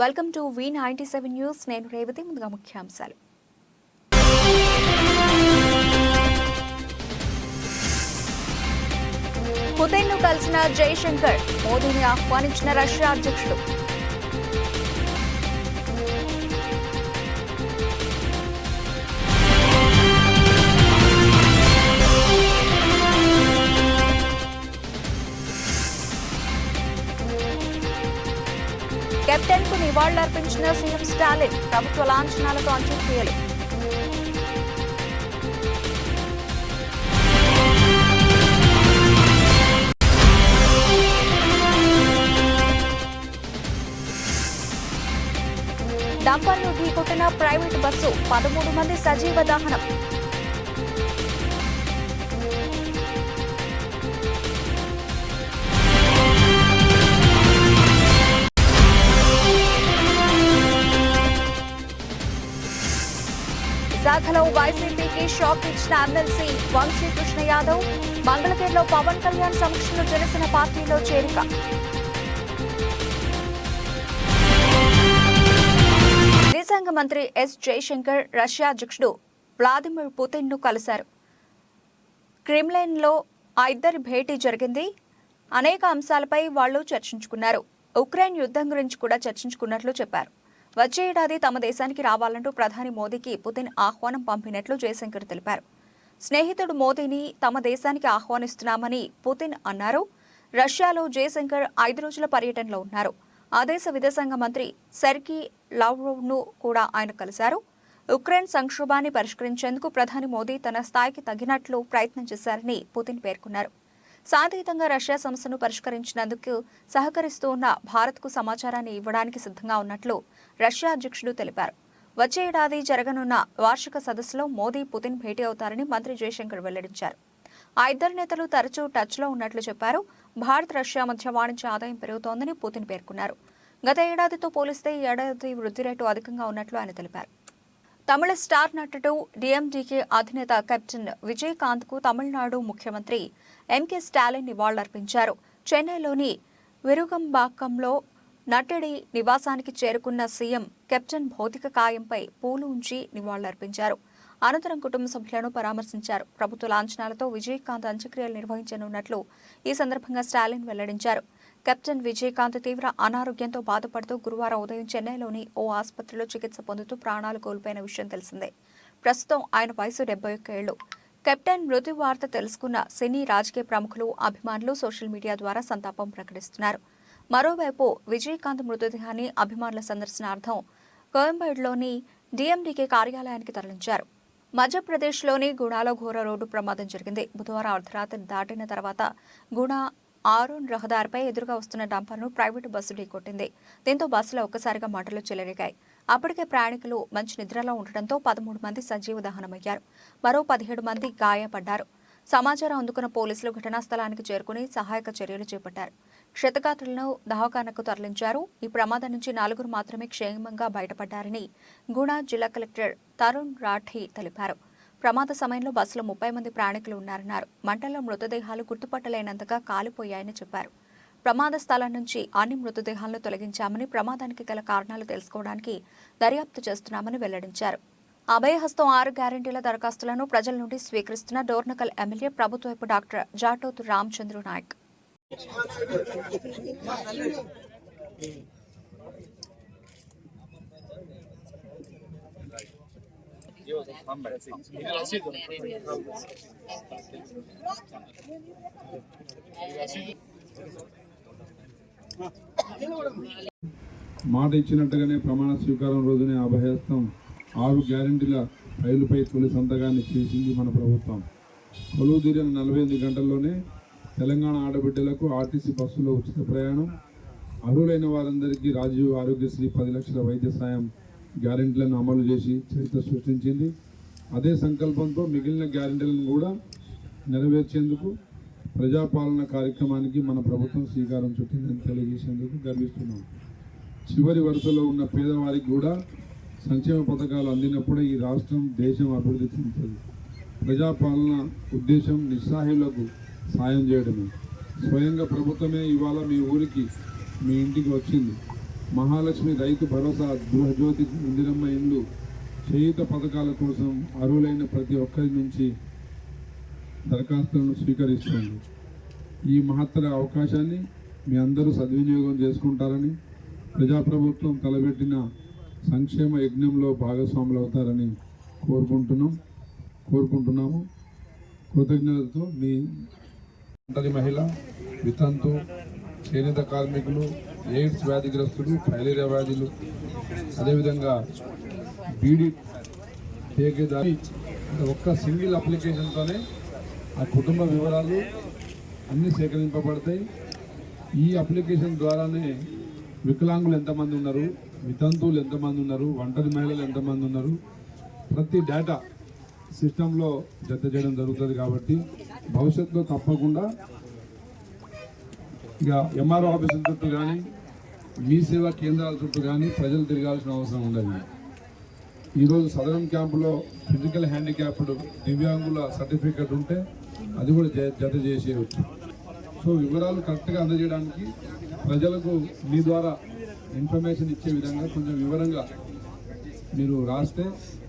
Welcome to V97 news. నేను రేవతి. ముందుగా ముఖ్యాంశాలు. పుతిన్ను కలిసిన జైశంకర్, మోదీని ఆహ్వానించిన రష్యా అధ్యక్షుడు. కెప్టెన్ కు నివాళులర్పించిన సీఎం స్టాలిన్, ప్రభుత్వ లాంఛనాలతో అంత్యక్రియలు. డంపర్ను ఢీకొట్టిన ప్రైవేటు బస్సు, 13 మంది సజీవ దహనం. విశాఖలో వైసీపీకి షాక్ ఇచ్చిన ఎమ్మెల్సీ వంశీకృష్ణ యాదవ్, మంగళగిరిలో పవన్ కళ్యాణ్ సమక్షంలో జనసేన పార్టీలో చేరిక. విదేశాంగ మంత్రి ఎస్ జైశంకర్ రష్యా అధ్యక్షుడు వ్లాదిమిర్ పుతిన్ ను కలిశారు. క్రెమ్లిన్లో ఆ ఇద్దరి భేటీ జరిగింది. అనేక అంశాలపై వాళ్లు చర్చించుకున్నారు. ఉక్రెయిన్ యుద్ధం గురించి కూడా చర్చించుకున్నట్లు చెప్పారు. వచ్చే ఏడాది తమ దేశానికి రావాలంటూ ప్రధాని మోదీకి పుతిన్ ఆహ్వానం పంపినట్లు జయశంకర్ తెలిపారు. స్నేహితుడు మోదీని తమ దేశానికి ఆహ్వానిస్తున్నామని పుతిన్ అన్నారు. రష్యాలో జయశంకర్ 5 రోజుల పర్యటనలో ఉన్నారు. ఆ దేశ విదేశాంగ మంత్రి సెర్గీ లావ్రోవ్ను కూడా ఆయన కలిశారు. ఉక్రెయిన్ సంక్షోభాన్ని పరిష్కరించేందుకు ప్రధాని మోదీ తన స్థాయికి తగినట్లు ప్రయత్నం చేశారని పుతిన్ పేర్కొన్నారు. శాంతియుతంగా రష్యా సమస్యను పరిష్కరించినందుకు సహకరిస్తూ ఉన్న భారత్కు సమాచారాన్ని ఇవ్వడానికి సిద్ధంగా ఉన్నట్లు రష్యా అధ్యక్షుడు తెలిపారు. వచ్చే ఏడాది జరగనున్న వార్షిక సదస్సులో మోదీ పుతిన్ భేటీ అవుతారని మంత్రి జయశంకర్ వెల్లడించారు. ఆ ఇద్దరు నేతలు తరచూ టచ్లో ఉన్నట్లు చెప్పారు. భారత్ రష్యా మధ్య వాణిజ్య ఆదాయం పెరుగుతోందని పుతిన్ పేర్కొన్నారు. గత ఏడాదితో పోలిస్తే ఈ ఏడాది వృద్ధి రేటు అధికంగా ఉన్నట్లు ఆయన తెలిపారు. తమిళ స్టార్ నటుడు డిఎండికే అధినేత కెప్టెన్ విజయకాంత్ కు తమిళనాడు ముఖ్యమంత్రి ఎంకే స్టాలిన్ నివాళులర్పించారు. చెన్నైలోని విరుగంబాకంలో నటుడి నివాసానికి చేరుకున్న సీఎం కెప్టెన్ భౌతిక కాయంపై పూలు ఉంచి నివాళులర్పించారు. అనంతరం కుటుంబ సభ్యులను పరామర్శించారు. ప్రభుత్వ లాంఛనాలతో విజయకాంత్ అంత్యక్రియలు నిర్వహించనున్నట్లు ఈ సందర్భంగా స్టాలిన్ వెల్లడించారు. కెప్టెన్ విజయకాంత్ తీవ్ర అనారోగ్యంతో బాధపడుతూ గురువారం ఉదయం చెన్నైలోని ఓ ఆసుపత్రిలో చికిత్స పొందుతూ ప్రాణాలు కోల్పోయిన విషయం తెలిసిందే. ప్రస్తుతం ఆయన వయసు 71 ఏళ్లు. కెప్టెన్ మృతి వార్త తెలుసుకున్న సినీ రాజకీయ ప్రముఖులు, అభిమానులు సోషల్ మీడియా ద్వారా సంతాపం ప్రకటిస్తున్నారు. మరోవైపు విజయకాంత్ మృతదేహాన్ని అభిమానుల సందర్శనార్థం కోయంబేడులోని డిఎండికే కార్యాలయానికి తరలించారు. మధ్యప్రదేశ్లోని గుణాలో ఘోర రోడ్డు ప్రమాదం జరిగింది. బుధవారం అర్ధరాత్రి దాటిన తర్వాత గుణ ఆరోన్ రహదారిపై ఎదురుగా వస్తున్న డంపర్ను ప్రైవేటు బస్సు ఢీకొట్టింది. దీంతో బస్సులో ఒక్కసారిగా మంటలు చెలరేగాయి. అప్పటికే ప్రయాణికులు మంచి నిద్రలో ఉండటంతో 13 మంది సజీవ దహనమయ్యారు. మరో 17 మంది గాయపడ్డారు. సమాచారం అందుకున్న పోలీసులు ఘటనా స్థలానికి చేరుకుని సహాయక చర్యలు చేపట్టారు. క్షతగాత్రులను దవాఖానకు తరలించారు. ఈ ప్రమాదం నుంచి 4 మాత్రమే క్షేమంగా బయటపడ్డారని గుణా జిల్లా కలెక్టర్ తరుణ్ రాఠీ తెలిపారు. ప్రమాద సమయంలో బస్సులో 30 మంది ప్రయాణికులు ఉన్నారన్నారు. మంటల్లో మృతదేహాలు గుర్తుపట్టలేనంతగా కాలిపోయాయని చెప్పారు. ప్రమాద స్థలం నుంచి అన్ని మృతదేహాలను తొలగించామని, ప్రమాదానికి గల కారణాలు తెలుసుకోవడానికి దర్యాప్తు చేస్తున్నామని వెల్లడించారు. అభయహస్తం 6 గ్యారంటీల దరఖాస్తులను ప్రజల నుండి స్వీకరిస్తున్న డోర్నకల్ ఎమ్మెల్యే ప్రభుత్వపు డాక్టర్ జాటోతు రామచంద్ర నాయక్. మాట ఇచ్చినట్టుగానే ప్రమాణ స్వీకారం రోజునే అభయహస్తం 6 గ్యారంటీల రైలుపై తొలి సంతకాన్ని చేసింది మన ప్రభుత్వం. కొలువు తీరిన 48 గంటల్లోనే తెలంగాణ ఆడబిడ్డలకు ఆర్టీసీ బస్సులో ఉచిత ప్రయాణం, అర్హులైన వారందరికీ రాజీవ్ ఆరోగ్యశ్రీ 10 లక్షల వైద్య సాయం గ్యారెంటీలను అమలు చేసి చరిత్ర సృష్టించింది. అదే సంకల్పంతో మిగిలిన గ్యారెంటీలను కూడా నెరవేర్చేందుకు ప్రజాపాలన కార్యక్రమానికి మన ప్రభుత్వం శ్రీకారం చుట్టిందని తెలియజేసేందుకు గర్విస్తున్నాం. చివరి వరుసలో ఉన్న పేదవారికి కూడా సంక్షేమ పథకాలు అందినప్పుడే ఈ రాష్ట్రం, దేశం అభివృద్ధి చెందుతుంది. ప్రజాపాలన ఉద్దేశం నిస్సహాయులకు సాయం చేయడమే. స్వయంగా ప్రభుత్వమే ఇవాళ మీ ఊరికి, మీ ఇంటికి వచ్చింది. మహాలక్ష్మి రైతు భరోసా, గృహజ్యోతి, ఇందిరమ్మ ఇండ్లు, చేయూత పథకాల కోసం అర్హులైన ప్రతి ఒక్కరి నుంచి దరఖాస్తులను స్వీకరిస్తుంది. ఈ మహత్తర అవకాశాన్ని మీ అందరూ సద్వినియోగం చేసుకుంటారని, ప్రజాప్రభుత్వం తలపెట్టిన సంక్షేమ యజ్ఞంలో భాగస్వాములు అవుతారని కోరుకుంటున్నాము. కృతజ్ఞతతో మీ ఒంటరి మహిళ, వితంతు, చేనేత కార్మికులు, ఎయిడ్స్ వ్యాధిగ్రస్తులు, ఫైలేరియా వ్యాధులు, అదేవిధంగా బీడీ ఠేకేదారి ఒక్క సింగిల్ అప్లికేషన్తోనే ఆ కుటుంబ వివరాలు అన్నీ సేకరింపబడతాయి. ఈ అప్లికేషన్ ద్వారానే వికలాంగులు ఎంతమంది ఉన్నారు, వితంతువులు ఎంతమంది ఉన్నారు, ఒంటరి మహిళలు ఎంతమంది ఉన్నారు, ప్రతి డేటా సిస్టంలో జత చేయడం జరుగుతుంది. కాబట్టి భవిష్యత్తులో తప్పకుండా ఇక ఎంఆర్ఓ ఆఫీసుల చుట్టూ కానీ, మీ సేవా కేంద్రాల చుట్టూ కానీ ప్రజలు తిరగాల్సిన అవసరం ఉండదు. ఈరోజు సదరన్ క్యాంపులో ఫిజికల్ హ్యాండిక్యాప్డ్ దివ్యాంగుల సర్టిఫికెట్ ఉంటే అది కూడా జత చేసేయవచ్చు. సో వివరాలు కరెక్ట్గా అందజేయడానికి ప్రజలకు మీ ద్వారా ఇన్ఫర్మేషన్ ఇచ్చే విధంగా కొంచెం వివరంగా మీరు రాస్తే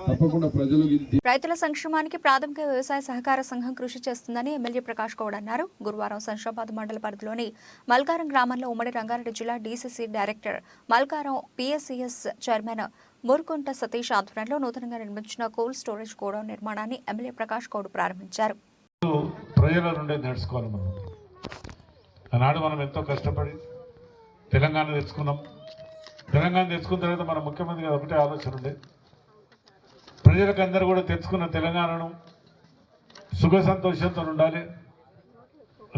తప్పకుండా ప్రజలు. రైతుల సంక్షేమానికి ప్రాథమిక వ్యవసాయ సహకార సంఘం కృషి చేస్తుందని ఎమ్మెల్యే ప్రకాష్ గౌడ్ అన్నారు. గురువారం శంషాబాద్ మండల పరిధిలోని మల్కారం గ్రామంలో ఉమ్మడి రంగారెడ్డి జిల్లా DCC director, Malkaram PSCS chairman Murukunta Satish ఆధ్వర్యంలో నూతనంగా నిర్మించిన కోల్డ్ స్టోరేజ్ గోడౌన్ నిర్మాణాన్ని ఎమ్మెల్యే ప్రకాష్ గౌడ్ ప్రారంభించారు. ప్రజల నుండి నేర్చుకోవాలి. ఆనాడు మనం ఎంతో కష్టపడి తెలంగాణ తెచ్చుకున్నాం. తెలంగాణ తెచ్చుకున్న తర్వాత మన ముఖ్యమంత్రి గారు ఒకటే ఆలోచన ఉండే, ప్రజలకు అందరూ కూడా తెచ్చుకున్న తెలంగాణను సుఖ సంతోషంతో ఉండాలి.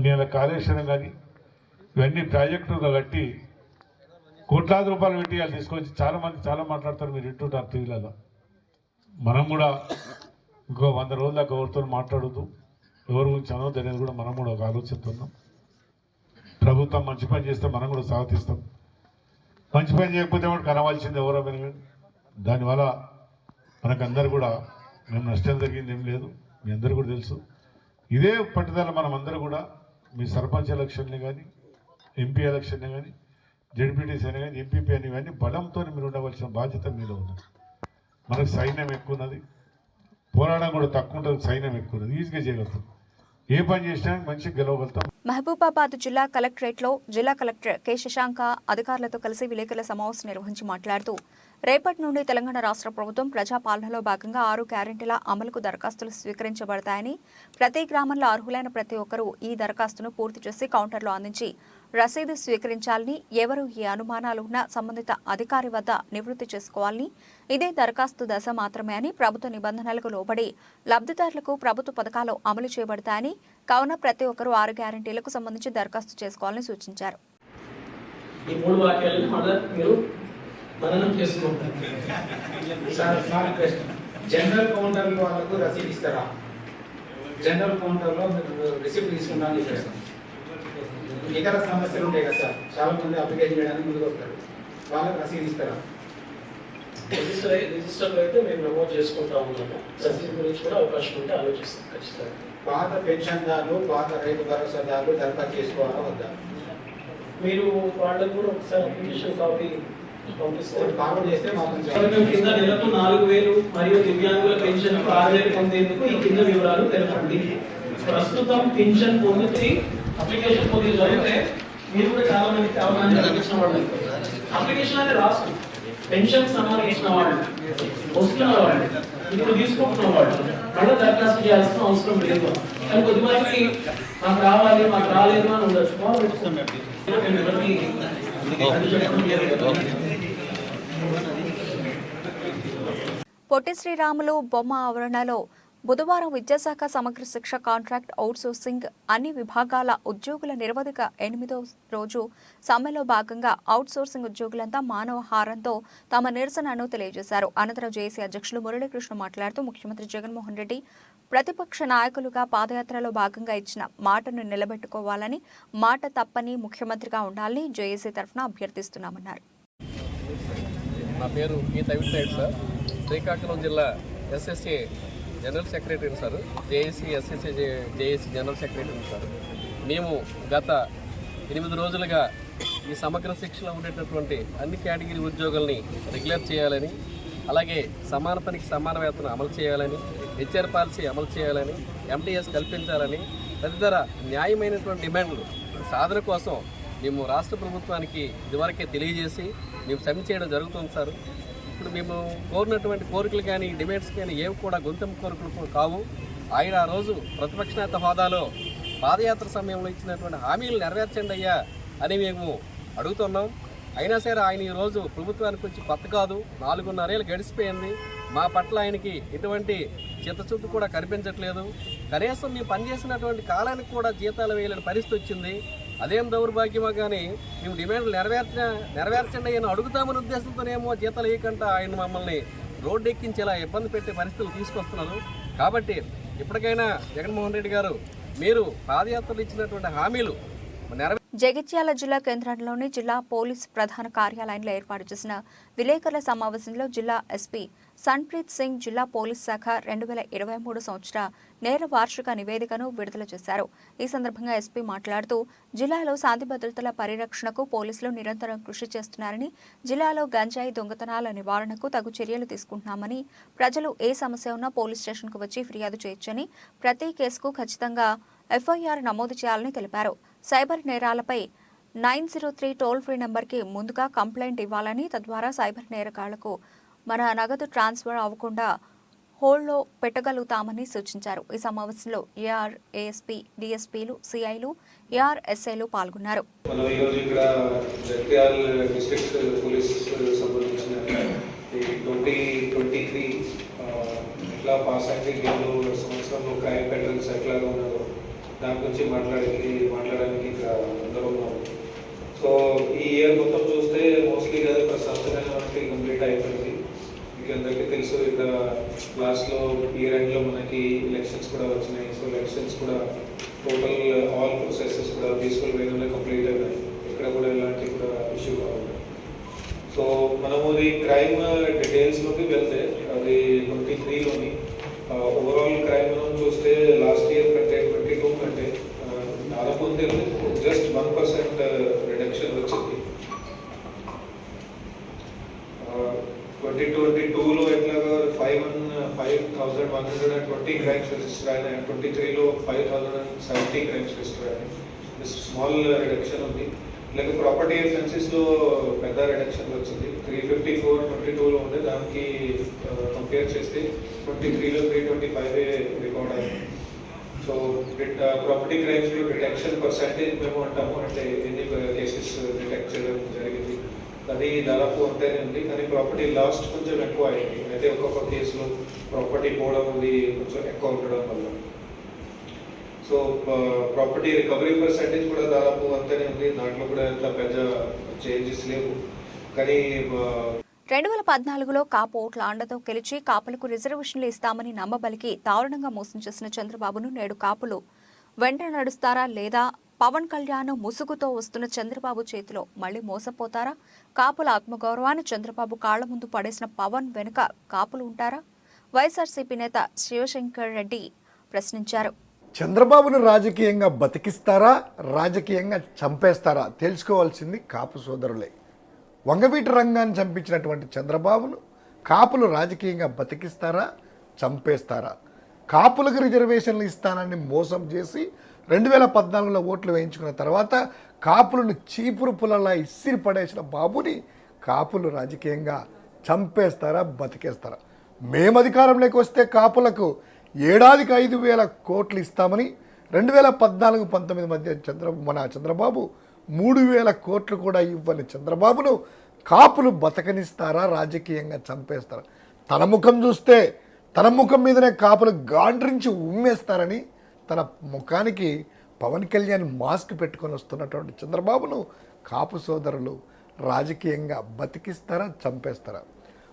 నేను కాళేశ్వరం కానీ ఇవన్నీ ప్రాజెక్టుగా కట్టి కోట్లాది రూపాయలు పెట్టి వాళ్ళు తీసుకొచ్చి చాలా మాట్లాడతారు, మీరు ఇంటుంటారు టీవీలలో. మనం కూడా ఇంకో 100 రోజుల దాకా ఎవరితో మాట్లాడద్దు, ఎవరి గురించి అనవద్దు అనేది కూడా మనం కూడా ఒక ఆలోచిస్తున్నాం. ప్రభుత్వం మంచి పని చేస్తే మనం కూడా స్వాగతిస్తాం. మంచి పని చేయకపోతే కూడా కనవాల్సింది ఎవరో కానీ దానివల్ల మనకందరూ కూడా మేము నష్టం జరిగింది ఏం లేదు, మీ అందరూ కూడా తెలుసు. ఇదే పట్టుదల మనం అందరూ కూడా మీ సర్పంచ్ ఎలక్షన్ని కానీ, ఎంపీ ఎలక్షన్ని కానీ, జడ్పీటీసీ అని కానీ, ఎంపీపీ అని కానీ బలంతో మీరు ఉండవలసిన బాధ్యత మీలో ఉన్నది. మనకు సైన్యం ఎక్కువ ఉన్నది, పోరాటం కూడా తక్కువ ఉంటుంది, సైన్యం ఎక్కువ ఉన్నది, ఈజీగా చేయగలుగుతాం. ఏ పని చేసినా మంచిగా గెలవగలుగుతాం. మహబూబాబాద్ జిల్లా కలెక్టరేట్లో జిల్లా కలెక్టర్ కె శశాంక అధికారులతో కలిసి విలేకరుల సమావేశం నిర్వహించి మాట్లాడుతూ, రేపటి నుండి తెలంగాణ రాష్ట్ర ప్రభుత్వం ప్రజాపాలనలో భాగంగా 6 గ్యారెంటీల అమలుకు దరఖాస్తులు స్వీకరించబడతాయని, ప్రతి గ్రామంలో అర్హులైన ప్రతి ఒక్కరూ ఈ దరఖాస్తును పూర్తి చేసి కౌంటర్లో అందించి రసీదు స్వీకరించాలని, ఎవరు ఈ అనుమానాలు ఉన్నా సంబంధిత అధికారి వద్ద నివృత్తి చేసుకోవాలని, ఇదే దరఖాస్తు దశ మాత్రమే అని, ప్రభుత్వ నిబంధనలకు లోబడి లబ్ధిదారులకు ప్రభుత్వ పథకాలు అమలు చేయబడతాయని, కావున ప్రతి ఒక్కరూ 6 గ్యారెంటీలకు సంబంధించి దరఖాస్తు చేసుకోవాలని సూచించారు. ఈ 3 వాక్యాలను మళ్ళీ మీరు మననం చేసుకుంటారు. జనరల్ కౌంటర్ వాళ్ళకు రసీదు ఇస్తారా? జనరల్ కౌంటర్లో మీరు రిసిప్ట్ తీసుకుంటారని చెప్పేస్తాం. ఇతర సమస్యలు ఉంటాయి కదా సార్, చాలా మంది అప్లికేషన్ చేయడానికి ముందుకు వస్తారు, వాళ్ళకి రసీదు ఇస్తారా? రిజిస్టర్లో అయితే మేము నమోదు చేసుకుంటా ఉన్నాము. రసీదు గురించి కూడా అవకాశం ఉంటే ఆలోచిస్తాం ఖచ్చితంగా. పాత పెన్షన్దారులు, పాత రైతు భరోసాదారులు దరఖాస్తు చేసుకోవాలా వద్దా? మీరు వాళ్ళకు కూడా ఒకసారి అప్లికేషన్ కాపీ పంపిస్తారు. ఫార్వర్డ్ చేస్తే మాత్రం కింద నెలకు 4,000 మరియు దివ్యాంగుల పెన్షన్ 6,000 పొందేందుకు ఈ కింద వివరాలు తెలపండి. ప్రస్తుతం పెన్షన్ పొందితే అప్లికేషన్ పొంది జరిగితే మీరు కూడా చాలా మందికి అవగాహన కల్పించిన వాళ్ళు, అప్లికేషన్ అనేది రాసు పెన్షన్ సంబంధించిన వాళ్ళు, వస్తున్న వాళ్ళు, ఇప్పుడు తీసుకుంటున్న వాళ్ళు మళ్ళీ దరఖాస్తు చేయాల్సిన అవసరం లేదు. కానీ కొద్దిమందికి మాకు రావాలి, మాకు రాలేదు అని ఉండొచ్చు. పొట్టి శ్రీరాములు బొమ్మ ఆవరణలో బుధవారం విద్యాశాఖ సమగ్ర శిక్ష కాంట్రాక్ట్ అవుట్సోర్సింగ్ అన్ని విభాగాల ఉద్యోగుల నిరవధిక 8వ రోజు సమ్మెలో భాగంగా అవుట్సోర్సింగ్ ఉద్యోగులంతా మానవహారంతో తమ నిరసనను తెలియజేశారు. అనంతరం జేఏసీ అధ్యక్షులు మురళీకృష్ణ మాట్లాడుతూ, ముఖ్యమంత్రి జగన్మోహన్ రెడ్డి ప్రతిపక్ష నాయకులుగా పాదయాత్రలో భాగంగా ఇచ్చిన మాటను నిలబెట్టుకోవాలని, మాట తప్పని ముఖ్యమంత్రిగా ఉండాలని జేఏసీ తరఫున అభ్యర్థిస్తున్నామన్నారు. నా పేరు పి తవిట్నాయుడు సార్, శ్రీకాకుళం జిల్లా SSA general secretary sir, JAC SSA JAC general secretary sir. మేము గత 8 రోజులుగా ఈ సమగ్ర శిక్షలో ఉండేటటువంటి అన్ని కేటగిరీ ఉద్యోగుల్ని రెగ్యులర్ చేయాలని, అలాగే సమాన పనికి సమాన వేతనం అమలు చేయాలని, హెచ్ఆర్ పాలసీ అమలు చేయాలని, ఎంటీఎస్ కల్పించాలని తదితర న్యాయమైనటువంటి డిమాండ్లు సాధన కోసం మేము రాష్ట్ర ప్రభుత్వానికి ఇదివరకే తెలియజేసి మేము సబ్మిట్ చేయడం జరుగుతుంది సార్. ఇప్పుడు మేము కోరినటువంటి కోరికలు కానీ డిమాండ్స్ కానీ ఏవి కూడా గొంతెమ్మ కోరికలు కావు. ఆయన ఆ రోజు ప్రతిపక్ష నేత హోదాలో పాదయాత్ర సమయంలో ఇచ్చినటువంటి హామీలు నెరవేర్చండి అయ్యా అని మేము అడుగుతున్నాం. అయినా సరే ఆయన ఈరోజు ప్రభుత్వానికి వచ్చి కొత్త కాదు, 4.5 ఏళ్ళు గడిచిపోయింది. మా పట్ల ఆయనకి ఎటువంటి చిత్తశుద్ధి కూడా కనిపించట్లేదు. కనీసం మేము పనిచేసినటువంటి కాలానికి కూడా జీతాలు వేయలేని పరిస్థితి వచ్చింది. అదేం దౌర్భాగ్యమో కానీ మేము డిమాండ్లు నెరవేర్చండి అని అడుగుతామనే ఉద్దేశంతోనేమో జీతాలు వేయకుండా ఆయన మమ్మల్ని రోడ్డు ఎక్కించేలా ఇబ్బంది పెట్టే పరిస్థితులు తీసుకొస్తున్నారు. కాబట్టి ఇప్పటికైనా జగన్మోహన్ రెడ్డి గారు మీరు పాదయాత్రలు ఇచ్చినటువంటి హామీలు జగిత్యాల జిల్లా కేంద్రంలోని జిల్లా పోలీస్ ప్రధాన కార్యాలయంలో ఏర్పాటు చేసిన విలేకరుల సమావేశంలో జిల్లా ఎస్పీ సన్ప్రీత్ సింగ్ జిల్లా పోలీస్ శాఖ 2023 సంవత్సర నేర వార్షిక నివేదికను విడుదల చేశారు. ఈ సందర్భంగా ఎస్పీ మాట్లాడుతూ జిల్లాలో శాంతి భద్రతల పరిరక్షణకు పోలీసులు నిరంతరం కృషి చేస్తున్నారని, జిల్లాలో గంజాయి దొంగతనాల నివారణకు తగు చర్యలు తీసుకుంటున్నామని, ప్రజలు ఏ సమస్య ఉన్నా పోలీస్ స్టేషన్కు వచ్చి ఫిర్యాదు చేయొచ్చని, ప్రతి కేసుకు ఖచ్చితంగా ఎఫ్ఐఆర్ నమోదు చేయాలని తెలిపారు. సైబర్ నేరాలపై 903 టోల్ ఫ్రీ నెంబర్కి ముందుగా కంప్లైంట్ ఇవ్వాలని, తద్వారా సైబర్ నేరగాళ్లకు మన నగదు ట్రాన్స్ఫర్ అవ్వకుండా హోల్డ్లో పెట్టగలుగుతామని సూచించారు. ఈ సమావేశంలో ఏఆర్, ఏఎస్పీ, డిఎస్పీలు, సిఐలు, ఏఆర్ఎస్ఐలు పాల్గొన్నారు. మనం ఈరోజు ఇక్కడ జగిత్యాల డిస్ట్రిక్ట్ పోలీస్ సంబంధించిన 2023 ఎట్లా పాస్ అయింది, గేమ్లో సంవత్సరంలో క్రైమ్ ప్యాటర్న్స్ ఎట్లాగా ఉన్నారో దాని గురించి మాట్లాడడానికి ఇక్కడ అందరూ ఉన్నాము. సో ఈ ఇయర్ మొత్తం చూస్తే మోస్ట్లీ కదా ఒక సంవత్సరాల మనకి కంప్లీట్ అయిపోయింది. మీకు అందరికీ తెలుసు ఇక్కడ లాస్ట్లో ఇయర్ ఎండ్లో మనకి ఎలక్షన్స్ కూడా వచ్చినాయి. సో ఎలక్షన్స్ కూడా టోటల్ ఆల్ ప్రొసెసెస్ కూడా పీస్ఫుల్ వేలోనే కంప్లీట్ అయినాయి. ఇక్కడ కూడా ఎలాంటి కూడా ఇష్యూ కావాలి. సో మనము ఈ క్రైమ్ డీటెయిల్స్లోకి వెళ్తే అది 23లోని ఓవరాల్ క్రైమ్ మనం చూస్తే లాస్ట్ ఇయర్ కంటే 22 కంటే దాదాపు జస్ట్ 1% రిడక్షన్ వచ్చింది. 2022లో ఎట్లాగా 5,120 క్రైమ్స్ రిజిస్టర్ అయినాయి. 23లో 5,070 క్రైమ్స్ రిజిస్టర్ అయినాయి. స్మాల్ రిడక్షన్ ఉంది. లేక ప్రాపర్టీ అఫెన్సెస్లో పెద్ద రిడక్షన్ వచ్చింది. 354 22లో ఉండే దానికి కంపేర్ చేస్తే 23లో 325 రికార్డ్ అయింది. సో ప్రాపర్టీ క్రైమ్స్లో డిటెక్షన్ పర్సెంటేజ్ మేము అంటాము, అంటే ఎన్ని కేసెస్ డిటెక్ట్ చేయడం జరిగింది అది దాదాపు అంతేనే ఉంది. కానీ ప్రాపర్టీ లాస్ట్ కొంచెం ఎక్కువ అయింది. అయితే ఒక్కొక్క కేసులో ప్రాపర్టీ పోవడం అది కొంచెం ఎక్కువ ఉండడం వల్ల సో ప్రాపర్టీ రికవరీ పర్సెంటేజ్ కూడా దాదాపు అంతనే ఉంది. దాంట్లో కూడా ఎంత పెద్ద చేంజెస్ లేవు. కానీ 2014లో కాపు ఓట్ల అండతో గెలిచి కాపులకు రిజర్వేషన్లు ఇస్తామని నమ్మబలికి దారుణంగా మోసం చేసిన చంద్రబాబును నేడు కాపులు వెంట నడుస్తారా లేదా పవన్ కళ్యాణ్ ముసుగుతో వస్తున్న చంద్రబాబు చేతిలో మళ్లీ మోసపోతారా? కాపుల ఆత్మగౌరవాన్ని చంద్రబాబు కాళ్ల ముందు పడేసిన పవన్ వెనుక కాపులు ఉంటారా? వైఎస్ఆర్సీపీ నేత శివశంకర్ రెడ్డి ప్రశ్నించారు. చంద్రబాబును రాజకీయంగా బతికిస్తారా, రాజకీయంగా చంపేస్తారా తెలుసుకోవాల్సింది కాపు సోదరులే. వంగవీటి రంగాన్ని చంపించినటువంటి చంద్రబాబును కాపులు రాజకీయంగా బతికిస్తారా, చంపేస్తారా? కాపులకు రిజర్వేషన్లు ఇస్తానని మోసం చేసి 2014లో ఓట్లు వేయించుకున్న తర్వాత కాపులను చీపురు పుల్లలా ఇసిరి పడేసిన బాబుని కాపులు రాజకీయంగా చంపేస్తారా, బతికేస్తారా? మేము అధికారంలోకి వస్తే కాపులకు ఏడాదికి 5,000 కోట్లు ఇస్తామని 2014-19 మధ్య చంద్రబాబు 3,000 కోట్లు కూడా ఇవ్వని చంద్రబాబును కాపులు బతకనిస్తారా, రాజకీయంగా చంపేస్తారా? తన ముఖం చూస్తే తన ముఖం మీదనే కాపులు గాండ్రించి ఉమ్మేస్తారని తన ముఖానికి పవన్ కళ్యాణ్ మాస్క్ పెట్టుకొని వస్తున్నటువంటి చంద్రబాబును కాపు సోదరులు రాజకీయంగా బతికిస్తారా, చంపేస్తారా?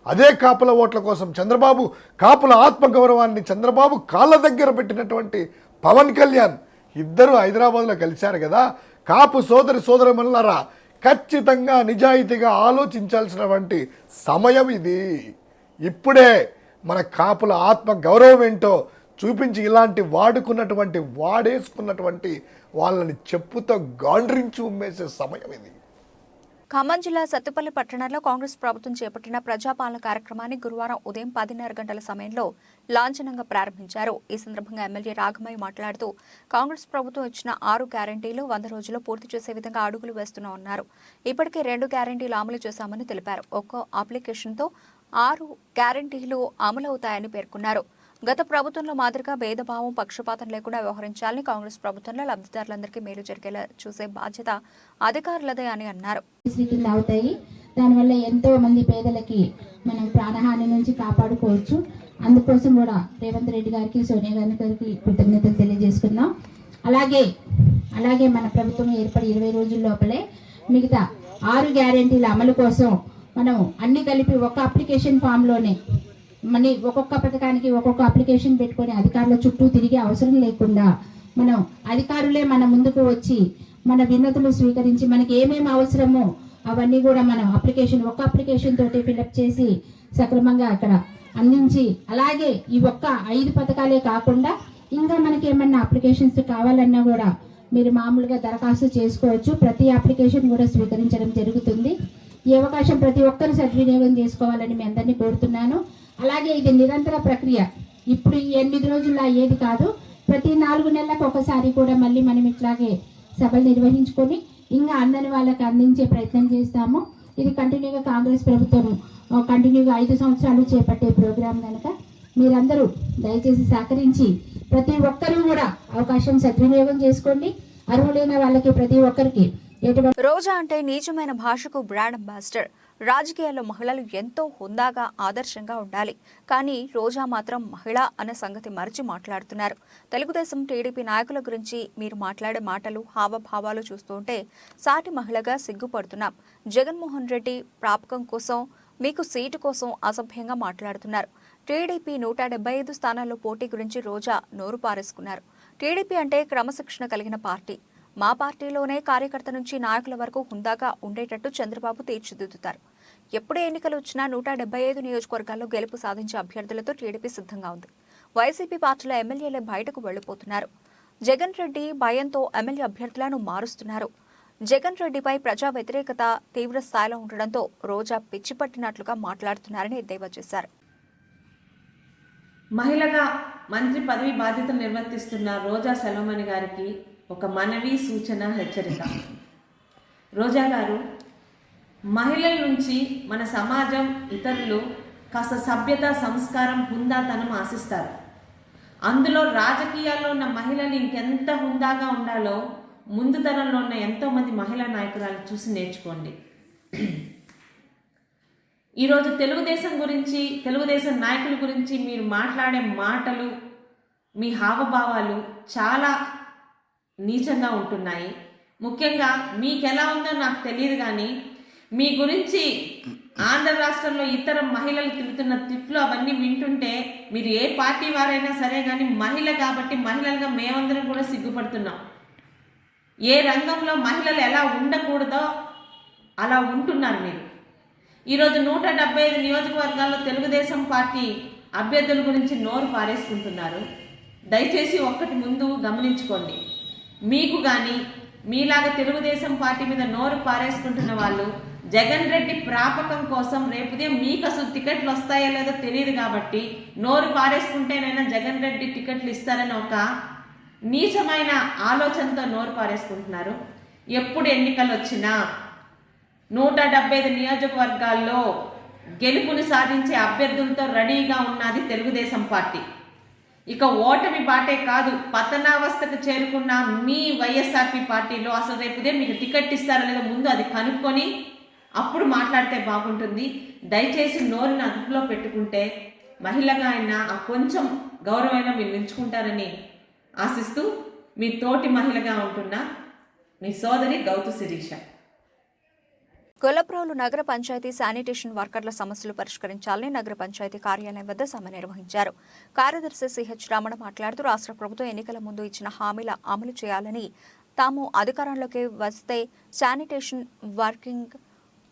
అదే కాపుల ఓట్ల కోసం చంద్రబాబు కాపుల ఆత్మగౌరవాన్ని చంద్రబాబు కాళ్ళ దగ్గర పెట్టినటువంటి పవన్ కళ్యాణ్ ఇద్దరు హైదరాబాద్లో కలిశారు కదా. కాపు సోదరుమనులారా, ఖచ్చితంగా నిజాయితీగా ఆలోచించాల్సినటువంటి సమయం ఇది. ఇప్పుడే మన కాపుల ఆత్మ గౌరవం ఏంటో చూపించి ఇలాంటి వాడేసుకున్నటువంటి వాళ్ళని చెప్పుతో గాండ్రించి ఉమ్మేసే సమయం ఇది. ఖమ్మం జిల్లా సత్తుపల్లి పట్టణంలో కాంగ్రెస్ ప్రభుత్వం చేపట్టిన ప్రజాపాలన కార్యక్రమాన్ని గురువారం ఉదయం 10:30 గంటల సమయంలో లాంఛనంగా ప్రారంభించారు. ఈ సందర్భంగా ఎమ్మెల్యే రాఘమయ్య మాట్లాడుతూ కాంగ్రెస్ ప్రభుత్వం ఇచ్చిన 6 గ్యారంటీలు 100 రోజుల్లో పూర్తి చేసే విధంగా అడుగులు వేస్తున్నామన్నారు. ఇప్పటికే 2 గ్యారంటీలు అమలు చేశామని తెలిపారు. ఒక్కో అప్లికేషన్తో 6 గ్యారంటీలు అమలవుతాయని పేర్కొన్నారు. గత ప్రభుత్వంలో మాదిరిగా భేదభావం పక్షపాతం లేకుండా వ్యవహరించాలని, కాంగ్రెస్ ప్రభుత్వంలో లబ్ధిదారులందరికీ మేలు జరిగేలా చూసే బాధ్యత అధికారులదే అని అన్నారు. కింద అవుతాయి. దానివల్ల ఎంతో మంది పేదలకి మనం ప్రాణహాని నుంచి కాపాడుకోవచ్చు. అందుకోసం కూడా రేవంత్ రెడ్డి గారికి, సోనియా గాంధీ గారికి కృతజ్ఞతలు తెలియజేసుకున్నాం. అలాగే మన ప్రభుత్వం ఏర్పడి 20 రోజుల లోపలే మిగతా 6 గ్యారెంటీల అమలు కోసం మనం అన్ని కలిపి ఒక అప్లికేషన్ ఫామ్లోనే మనీ ఒక్కొక్క పథకానికి ఒక్కొక్క అప్లికేషన్ పెట్టుకొని అధికారుల చుట్టూ తిరిగే అవసరం లేకుండా మనం అధికారులే మన ముందుకు వచ్చి మన విన్నతులు స్వీకరించి మనకి ఏమేమి అవసరమో అవన్నీ కూడా మనం ఒక్క అప్లికేషన్ తోటి ఫిలప్ చేసి సక్రమంగా అక్కడ అందించి, అలాగే ఈ ఒక్క 5 పథకాలే కాకుండా ఇంకా మనకి ఏమన్నా అప్లికేషన్స్ కావాలన్నా కూడా మీరు మామూలుగా దరఖాస్తు చేసుకోవచ్చు. ప్రతి అప్లికేషన్ కూడా స్వీకరించడం జరుగుతుంది. ఈ అవకాశం ప్రతి ఒక్కరు సద్వినియోగం చేసుకోవాలని మీ అందరినీ కోరుతున్నాను. అలాగే ఇది నిరంతర ప్రక్రియ. ఇప్పుడు ఈ 8 రోజుల్లో అయ్యేది కాదు. ప్రతి 4 నెలలకు ఒకసారి కూడా మళ్ళీ మనం ఇట్లాగే సభలు నిర్వహించుకొని ఇంకా అందని వాళ్ళకి అందించే ప్రయత్నం చేస్తాము. ఇది కంటిన్యూగా కాంగ్రెస్ ప్రభుత్వం కంటిన్యూగా 5 సంవత్సరాలు చేపట్టే ప్రోగ్రాం కనుక మీరందరూ దయచేసి సహకరించి ప్రతి ఒక్కరూ కూడా అవకాశం సద్వినియోగం చేసుకోండి. అర్హులైన వాళ్ళకి ప్రతి ఒక్కరికి రోజా అంటే నిజమైన భాషకు బ్రాండ్ అంబాసిడర్. రాజకీయాల్లో మహిళలు ఎంతో హుందాగా ఆదర్శంగా ఉండాలి. కానీ రోజా మాత్రం మహిళ అనే సంగతి మరిచి మాట్లాడుతున్నారు. తెలుగుదేశం టీడీపీ నాయకుల గురించి మీరు మాట్లాడే మాటలు, హావభావాలు చూస్తుంటే సాటి మహిళగా సిగ్గుపడుతున్నాం. జగన్మోహన్ రెడ్డి ప్రాపకం కోసం, మీకు సీటు కోసం అసభ్యంగా మాట్లాడుతున్నారు. టీడీపీ 175 స్థానాల్లో పోటీ గురించి రోజా నోరు పారేసుకున్నారు. టీడీపీ అంటే క్రమశిక్షణ కలిగిన పార్టీ. మా పార్టీలోనే కార్యకర్త నుంచి నాయకుల వరకు హుందాగా ఉండేటట్టు చంద్రబాబు తీర్చిదిద్దుతారు. ఎప్పుడు ఎన్నికలు వచ్చినా 175 నియోజకవర్గాల్లో గెలుపు సాధించే అభ్యర్థులతో టీడీపీ సిద్ధంగా ఉంది. వైసీపీ పార్టీలో ఎమ్మెల్యేలే బయటకు వెళ్లిపోతున్నారు. జగన్ రెడ్డి భయంతో ఎమ్మెల్యే అభ్యర్థులను మారుస్తున్నారు. జగన్ రెడ్డిపై ప్రజా వ్యతిరేకత తీవ్ర స్థాయిలో ఉండడంతో రోజా పిచ్చిపట్టినట్లుగా మాట్లాడుతున్నారని ఎద్దేవా చేశారు. మహిళగా మంత్రి పదవి బాధ్యతలు నిర్వర్తిస్తున్న రోజా సెల్వమణి గారికి ఒక మనవి, సూచన, హెచ్చరిక. రోజా గారు, మహిళల నుంచి మన సమాజం, ఇతరులు కాస్త సభ్యత, సంస్కారం, హుందాతనం ఆశిస్తారు. అందులో రాజకీయాల్లో ఉన్న మహిళలు ఇంకెంత హుందాగా ఉండాలో ముందు తరంలో ఉన్న ఎంతోమంది మహిళా నాయకురాలు చూసి నేర్చుకోండి. ఈరోజు తెలుగుదేశం గురించి, తెలుగుదేశం నాయకుల గురించి మీరు మాట్లాడే మాటలు, మీ హావభావాలు చాలా నీచంగా ఉంటున్నాయి. ముఖ్యంగా మీకెలా ఉందో నాకు తెలియదు, కానీ మీ గురించి ఆంధ్ర రాష్ట్రంలో ఇతర మహిళలు తిరుగుతున్న తిట్లు అవన్నీ వింటుంటే మీరు ఏ పార్టీ వారైనా సరే కానీ మహిళ కాబట్టి మహిళలుగా మేమందరం కూడా సిగ్గుపడుతున్నాం. ఏ రంగంలో మహిళలు ఎలా ఉండకూడదో అలా ఉంటున్నారు మీరు. ఈరోజు 175 నియోజకవర్గాల్లో తెలుగుదేశం పార్టీ అభ్యర్థుల గురించి నోరు పారేసుకుంటున్నారు. దయచేసి ఒక్కటి ముందు గమనించుకోండి. మీకు కానీ మీలాగా తెలుగుదేశం పార్టీ మీద నోరు పారేసుకుంటున్న వాళ్ళు జగన్ రెడ్డి ప్రాపకం కోసం రేపుదే మీకు అసలు టికెట్లు వస్తాయో లేదో తెలియదు కాబట్టి నోరు పారేసుకుంటేనైనా జగన్ రెడ్డి టికెట్లు ఇస్తారని ఒక నీచమైన ఆలోచనతో నోరు పారేసుకుంటున్నారు. ఎప్పుడు ఎన్నికలు వచ్చినా 175 నియోజకవర్గాల్లో గెలుపుని సాధించే అభ్యర్థులతో రెడీగా ఉన్నది తెలుగుదేశం పార్టీ. ఇక ఓటమి బాటే కాదు, పతనావస్థకు చేరుకున్న మీ వైఎస్ఆర్పీ పార్టీలో అసలు రేపుదే మీకు టికెట్ ఇస్తారో లేదో ముందు అది కనుక్కొని అప్పుడు మాట్లాడితే బాగుంటుంది. దయచేసి నోరుని అదుపులో పెట్టుకుంటే మహిళగా అయినా ఆ కొంచెం గౌరవమైనా మీరు నిలుచుకుంటారని ఆశిస్తూ మీ తోటి మహిళగా ఉంటున్న మీ సోదరి గౌతు శిరీష. గొల్లప్రోలు నగర పంచాయతీ శానిటేషన్ వర్కర్ల సమస్యలు పరిష్కరించాలని నగర పంచాయతీ కార్యాలయం వద్ద సమ్మె నిర్వహించారు. కార్యదర్శి సిహెచ్ రమణ మాట్లాడుతూ రాష్ట్ర ప్రభుత్వం ఎన్నికల ముందు ఇచ్చిన హామీల అమలు చేయాలని, తాము అధికారంలోకి వస్తే శానిటేషన్ వర్కింగ్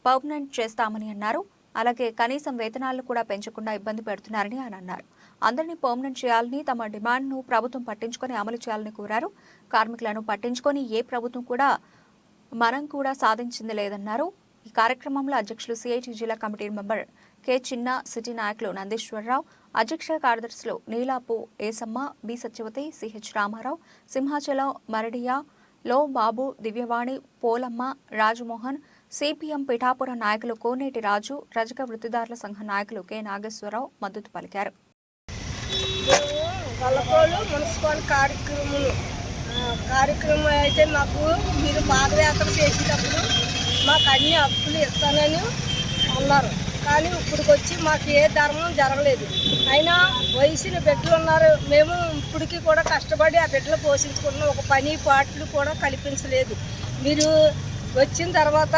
పర్మనెంట్ చేస్తామని అన్నారు. అలాగే కనీసం వేతనాలను కూడా పెంచకుండా ఇబ్బంది పెడుతున్నారని ఆయన అన్నారు. అందరినీ పర్మనెంట్ చేయాలని, తమ డిమాండ్ను ప్రభుత్వం పట్టించుకొని అమలు చేయాలని కోరారు. కార్మికులను పట్టించుకొని ఏ ప్రభుత్వం కూడా మనం కూడా సాధించింది లేదన్నారు. ఈ కార్యక్రమంలో అధ్యక్షులు సిఐటి జిల్లా కమిటీ మెంబర్ కె చిన్న, సిటీ నాయకులు నందీశ్వరరావు, అధ్యక్ష కార్యదర్శులు నీలాపు ఏసమ్మ, బి సత్యవతి, సిహెచ్ రామారావు, సింహాచలం, మరడియా, లో బాబు, దివ్యవాణి, పోలమ్మ, రాజమోహన్, సిపిఎం పిఠాపురం నాయకులు కోనేటి రాజు, రజక వృత్తిదారుల సంఘ నాయకులు కె నాగేశ్వరరావు మద్దతు పలికారు. మున్సిపల్ కార్యక్రమం అయితే మాకు మీరు పాదయాత్ర చేసేటప్పుడు మాకు అన్ని హక్కులు ఇస్తానని అన్నారు. కానీ ఇప్పటికి వచ్చి మాకు ఏ ధర్మం జరగలేదు. అయినా వయసుని బిడ్డలు ఉన్నారు. మేము ఇప్పటికీ కూడా కష్టపడి ఆ బిడ్డలు పోషించుకుంటున్నాం. ఒక పని పాటలు కూడా కల్పించలేదు. మీరు వచ్చిన తర్వాత,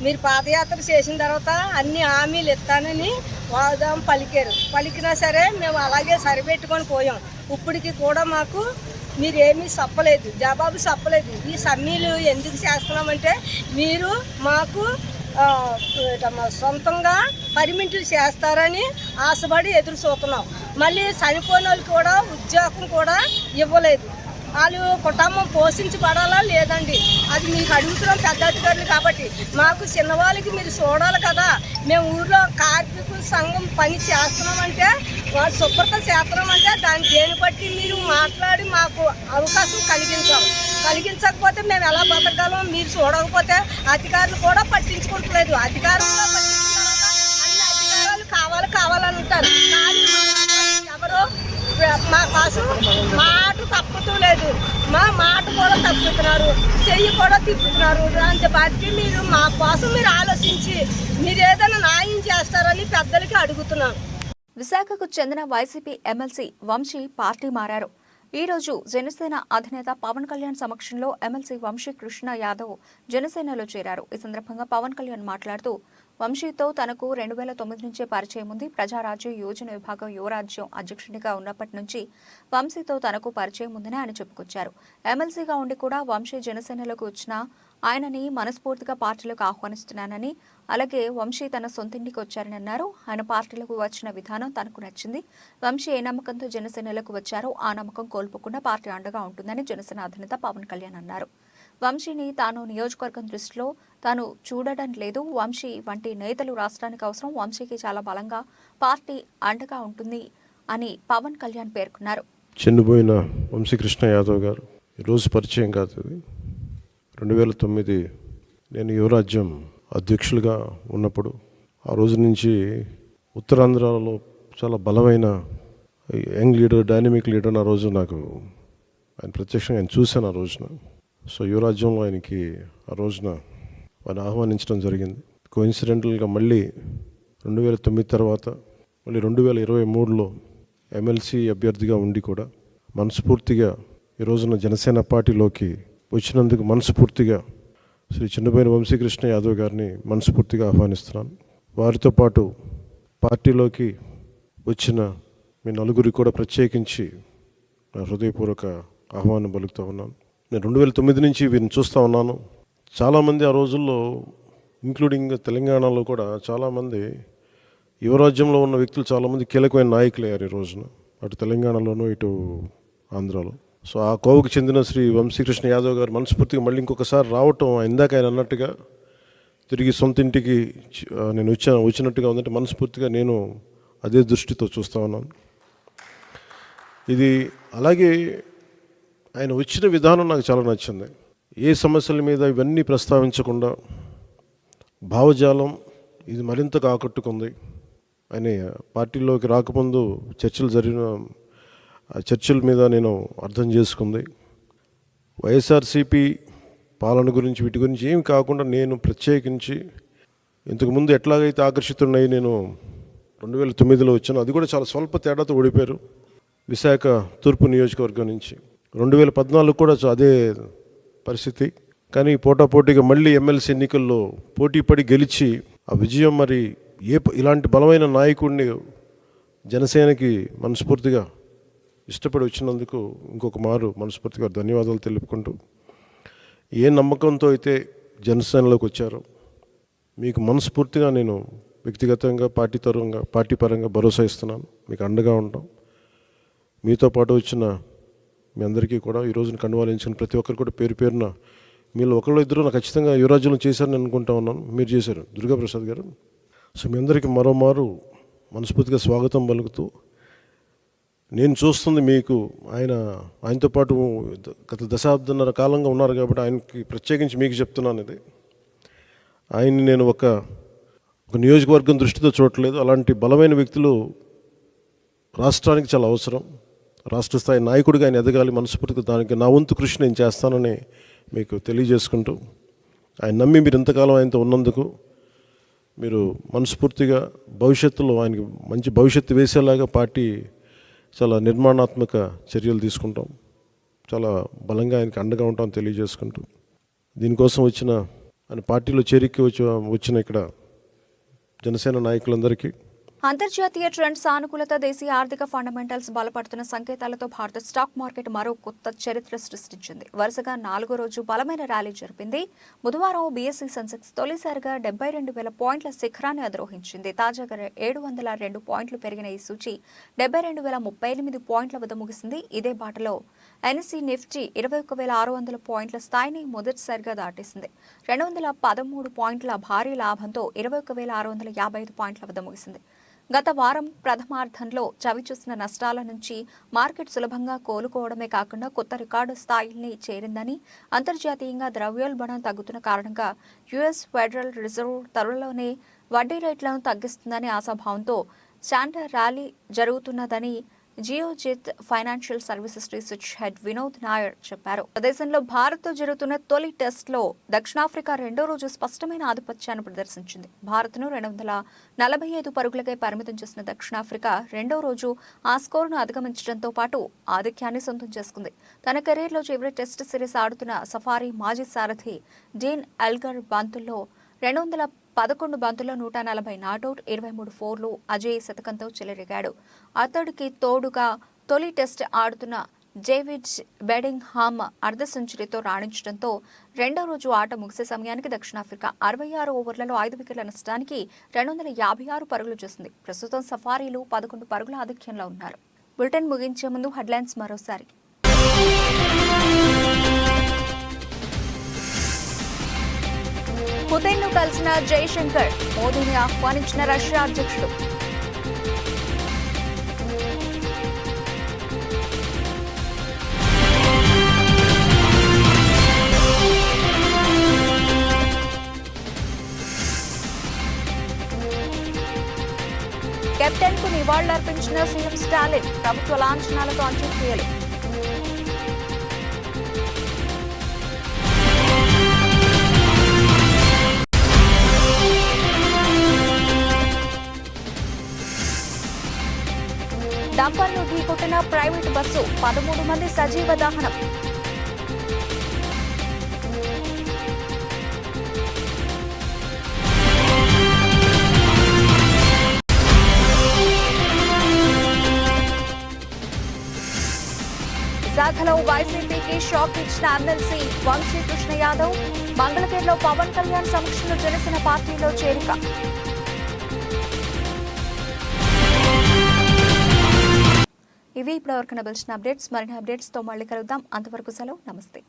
మీరు పాదయాత్ర చేసిన తర్వాత అన్ని హామీలు ఇస్తానని వాగ్దానం పలికినా సరే మేము అలాగే సరిపెట్టుకొని పోయాం. ఇప్పటికి కూడా మాకు మీరేమీ చెప్పలేదు, జవాబు చెప్పలేదు. ఈ సమ్మెలు ఎందుకు చేస్తున్నామంటే మీరు మాకు సొంతంగా పర్మిట్లు చేస్తారని ఆశపడి ఎదురు చూస్తున్నాం. మళ్ళీ చనిపోయిన వాళ్ళు కూడా ఉద్యోగం కూడా ఇవ్వలేదు. వాళ్ళు కుటుంబం పోషించబడాలా లేదండి, అది మీకు అడుగుతున్నాం పెద్ద అధికారులు కాబట్టి. మాకు చిన్నవాళ్ళకి మీరు చూడాలి కదా. మేము ఊర్లో కార్మికుల సంఘం పని చేస్తున్నామంటే, వాళ్ళు శుభ్రత చేస్తున్నామంటే దేని బట్టి మీరు మాట్లాడి మాకు అవకాశం కలిగించకపోతే మేము ఎలా బతకగలం? మీరు చూడకపోతే అధికారులు కూడా పట్టించుకోవట్లేదు. అధికారులు అన్ని అధికారాలు కావాలని అంటారు. ఎవరో మా కోసం మాట తప్పుతూ లేదు. మా మాట కూడా తప్పుతున్నారు, చెయ్యి కూడా తిప్పుతున్నారు. దాని బట్టి మీరు మా కోసం మీరు ఆలోచించి మీరు ఏదైనా న్యాయం చేస్తారని పెద్దలకి అడుగుతున్నాను. విశాఖకు చెందిన వైసీపీ ఎమ్మెల్సీ వంశీ పార్టీ మారారు. ఈ రోజు జనసేన అధినేత పవన్ కళ్యాణ్ సమక్షంలో ఎమ్మెల్సీ వంశీ కృష్ణ యాదవ్ జనసేనలో చేరారు. ఈ సందర్భంగా పవన్ కళ్యాణ్ మాట్లాడుతూ, వంశీతో తనకు 2009 నుంచే పరిచయం ఉంది. ప్రజారాజ్యం యోజన విభాగం యువరాజ్యం అధ్యక్షుడిగా ఉన్నప్పటి నుంచి వంశీతో తనకు పరిచయం ఉందని ఆయన చెప్పుకొచ్చారు. ఎమ్మెల్సీగా ఉండి కూడా వంశీ జనసేనలోకి వచ్చిన ఆయనని మనస్ఫూర్తిగా పార్టీలోకి ఆహ్వానిస్తున్నానని, అలాగే వంశీ తన సొంతింటికి వచ్చారని అన్నారు. ఆయన పార్టీలోకి వచ్చిన విధానం తనకు నచ్చింది. వంశీ ఏ నమ్మకంతో జనసేనలోకి వచ్చారో ఆ నమ్మకం కోల్పోకుండా పార్టీ అండగా ఉంటుందని జనసేన అధినేత పవన్ కళ్యాణ్ అన్నారు. వంశీని తాను నియోజకవర్గం దృష్టిలో తాను చూడడం లేదు. వంశీ వంటి నేతలు రాష్ట్రానికి అవసరం. వంశీకి చాలా బలంగా పార్టీ అండగా ఉంటుంది అని పవన్ కళ్యాణ్ పేర్కొన్నారు. చనిపోయిన వంశీకృష్ణ యాదవ్ గారు ఈరోజు పరిచయం కాదు. 2009 నేను యువరాజ్యం అధ్యక్షులుగా ఉన్నప్పుడు ఆ రోజు నుంచి ఉత్తరాంధ్రలో చాలా బలమైన యంగ్ లీడర్, డైనమిక్ లీడర్. ఆ రోజు నాకు ఆయన ప్రత్యక్షంగా ఆయన చూశాను ఆ రోజున. సో యువరాజ్యంలో ఆయనకి ఆ రోజున ఆయన ఆహ్వానించడం జరిగింది. కోఇన్సిడెంటల్గా మళ్ళీ 2009 తర్వాత మళ్ళీ 2023లో ఎమ్మెల్సీ అభ్యర్థిగా ఉండి కూడా మనస్ఫూర్తిగా ఈ రోజున జనసేన పార్టీలోకి వచ్చినందుకు మనస్ఫూర్తిగా శ్రీ చిన్నబోయిన వంశీకృష్ణ యాదవ్ గారిని మనస్ఫూర్తిగా ఆహ్వానిస్తున్నాను. వారితో పాటు పార్టీలోకి వచ్చిన మీ నలుగురికి కూడా ప్రత్యేకించి నా హృదయపూర్వక ఆహ్వానం పలుకుతూ ఉన్నాను. నేను 2009 నుంచి వీరిని చూస్తూ ఉన్నాను. చాలామంది ఆ రోజుల్లో, ఇంక్లూడింగ్ తెలంగాణలో కూడా చాలామంది యువరాజ్యంలో ఉన్న వ్యక్తులు చాలామంది కీలకమైన నాయకులయ్యారు ఈ రోజున, అటు తెలంగాణలోనూ ఇటు ఆంధ్రాలో. సో ఆ కోవకు చెందిన శ్రీ వంశీకృష్ణ యాదవ్ గారు మనస్ఫూర్తిగా మళ్ళీ ఇంకొకసారి రావటం, ఇందాక ఆయన అన్నట్టుగా తిరిగి సొంత ఇంటికి నేను వచ్చినట్టుగా ఉందంటే మనస్ఫూర్తిగా నేను అదే దృష్టితో చూస్తూ ఉన్నాను. ఇది అలాగే ఆయన వచ్చిన విధానం నాకు చాలా నచ్చింది. ఏ సమస్యల మీద ఇవన్నీ ప్రస్తావించకుండా భావజాలం ఇది మరింతగా ఆకట్టుకుంది. ఆయన పార్టీలోకి రాకముందు చర్చల మీద నేను అర్థం చేసుకుంది. వైఎస్ఆర్సీపీ పాలన గురించి వీటి గురించి ఏమి కాకుండా నేను ప్రత్యేకించి ఇంతకుముందు ఎట్లాగైతే ఆకర్షితున్నాయి నేను 2009లో వచ్చాను, అది కూడా చాలా స్వల్ప తేడాతో ఓడిపోయారు విశాఖ తూర్పు నియోజకవర్గం నుంచి. 2014 కూడా అదే పరిస్థితి. కానీ పోటాపోటీగా మళ్ళీ ఎమ్మెల్సీ ఎన్నికల్లో పోటీపడి గెలిచి ఆ విజయం మరి ఇలాంటి బలమైన నాయకుడిని జనసేనకి మనస్ఫూర్తిగా ఇష్టపడి వచ్చినందుకు ఇంకొక మారు మనస్ఫూర్తిగా ధన్యవాదాలు తెలుపుకుంటూ, ఏ నమ్మకంతో అయితే జనసేనలోకి వచ్చారో మీకు మనస్ఫూర్తిగా నేను వ్యక్తిగతంగా పార్టీ పరంగా భరోసా ఇస్తున్నాను. మీకు అండగా ఉంటాం. మీతో పాటు వచ్చిన మీ అందరికీ కూడా ఈ రోజున కండువాలించిన ప్రతి ఒక్కరు కూడా పేరు పేరున మీరు ఒకళ్ళు ఇద్దరు నాకు ఖచ్చితంగా యువరాజ్యంలో చేశారని అనుకుంటా ఉన్నాను. మీరు చేశారు దుర్గాప్రసాద్ గారు. సో మీ అందరికీ మరోమారు మనస్ఫూర్తిగా స్వాగతం పలుకుతూ, నేను చూస్తుంది మీకు ఆయనతో పాటు గత దశాబ్దన్నర కాలంగా ఉన్నారు కాబట్టి ఆయనకి ప్రత్యేకించి మీకు చెప్తున్నాను. ఇది ఆయన్ని నేను ఒక నియోజకవర్గం దృష్టితో చూడట్లేదు. అలాంటి బలమైన వ్యక్తులు రాష్ట్రానికి చాలా అవసరం. రాష్ట్ర స్థాయి నాయకుడిగా ఆయన ఎదగాలి. మనస్ఫూర్తిగా దానికి నా వంతు కృషి నేను చేస్తానని మీకు తెలియజేసుకుంటూ, ఆయన నమ్మి మీరు ఇంతకాలం ఆయనతో ఉన్నందుకు మీరు మనస్ఫూర్తిగా భవిష్యత్తులో ఆయనకి మంచి భవిష్యత్తు వేసేలాగా పార్టీ చాలా నిర్మాణాత్మక చర్యలు తీసుకుంటాం. చాలా బలంగా ఆయనకి అండగా ఉంటామని తెలియజేసుకుంటూ, దీనికోసం ఆయన పార్టీలో చేరిక వచ్చిన ఇక్కడ జనసేన నాయకులందరికీ, అంతర్జాతీయ ట్రెండ్ సానుకూలత, దేశీయ ఆర్థిక ఫండమెంటల్స్ బలపడుతున్న సంకేతాలతో భారత స్టాక్ మార్కెట్ మరో కొత్త చరిత్ర సృష్టించింది. వరుసగా 4వ రోజు బలమైన ర్యాలీ జరిపింది. బుధవారం బీఎస్ఈ సెన్సెక్స్ తొలిసారిగా 72,000 పాయింట్ల శిఖరాన్ని అధిరోహించింది. తాజాగా 702 పాయింట్లు పెరిగిన ఈ సూచి 72,038 పాయింట్ల వద్ద ముగిసింది. ఇదే బాటలో ఎన్ఎస్ఈ నిఫ్టీ 21,600 పాయింట్ల స్థాయిని మొదటిసారిగా దాటేసింది. 213 పాయింట్ల భారీ లాభంతో 21,655 పాయింట్ల వద్ద ముగిసింది. గత వారం ప్రథమార్థంలో చవిచూసిన నష్టాల నుంచి మార్కెట్ సులభంగా కోలుకోవడమే కాకుండా కొత్త రికార్డు స్థాయిల్ని చేరిందని, అంతర్జాతీయంగా ద్రవ్యోల్బణం తగ్గుతున్న కారణంగా యుఎస్ ఫెడరల్ రిజర్వ్ త్వరలోనే వడ్డీ రేట్లను తగ్గిస్తుందనే ఆశాభావంతో శాంటర్ ర్యాలీ జరుగుతున్నదని Geojit financial services research head Vinod Nair చెప్పారు. దేశంలో భారత్తో జరుగుతున్న తొలి టెస్ట్లో దక్షిణాఫ్రికా రెండో రోజు స్పష్టమైన ఆధిపత్యాన్ని ప్రదర్శించింది. భారత్ను 245 పరుగులకై పరిమితం చేసిన దక్షిణాఫ్రికా రెండో రోజు ఆ స్కోరును అధిగమించడంతో పాటు ఆధిక్యాన్ని సొంతం చేసుకుంది. తన కెరీర్లో చివరి టెస్ట్ సిరీస్ ఆడుతున్న సఫారీ మాజీ సారథి డీన్ ఎల్గర్ బంతుల్లో 211 బంతుల్లో 140 నాటౌట్, 23 ఫోర్లు, అజయ్ శతకంతో చెలరేగాడు. అతడికి తోడుగా తొలి టెస్ట్ ఆడుతున్న డేవిడ్ బెడింగ్హామ్ అర్ధ సెంచరీతో రాణించడంతో రెండో రోజు ఆట ముగిసే సమయానికి దక్షిణాఫ్రికా 66 ఓవర్లలో 5 వికెట్ల నష్టానికి 256 పరుగులు చేసింది. ప్రస్తుతం సఫారీలు 11 పరుగుల ఆధిక్యంలో ఉన్నారు. బులెటిన్ ముగించే ముందు హెడ్లైన్స్ మరోసారి. పుతిన్ను కలిసిన జైశంకర్, మోదీని ఆహ్వానించిన రష్యా అధ్యక్షుడు. కెప్టెన్ కు నివాళులర్పించిన సీఎం స్టాలిన్, ప్రభుత్వ లాంఛనాలతో అంత్యక్రియలు. డంపర్ను ఢీకొట్టిన ప్రైవేటు బస్సు, 13 మంది సజీవ దహనం. విశాఖలో వైసీపీకి షాక్ ఇచ్చిన ఎమ్మెల్సీ వంశీకృష్ణ యాదవ్, మంగళగిరిలో పవన్ కళ్యాణ్ సమక్షంలో జనసేన పార్టీలో చేరిక. ఇవి ఇప్పటివరకు నిలిచిన అప్డేట్స్. మరిన్ని అప్డేట్స్తో మళ్ళీ కలుద్దాం. అంతవరకు సెలవు. నమస్తే.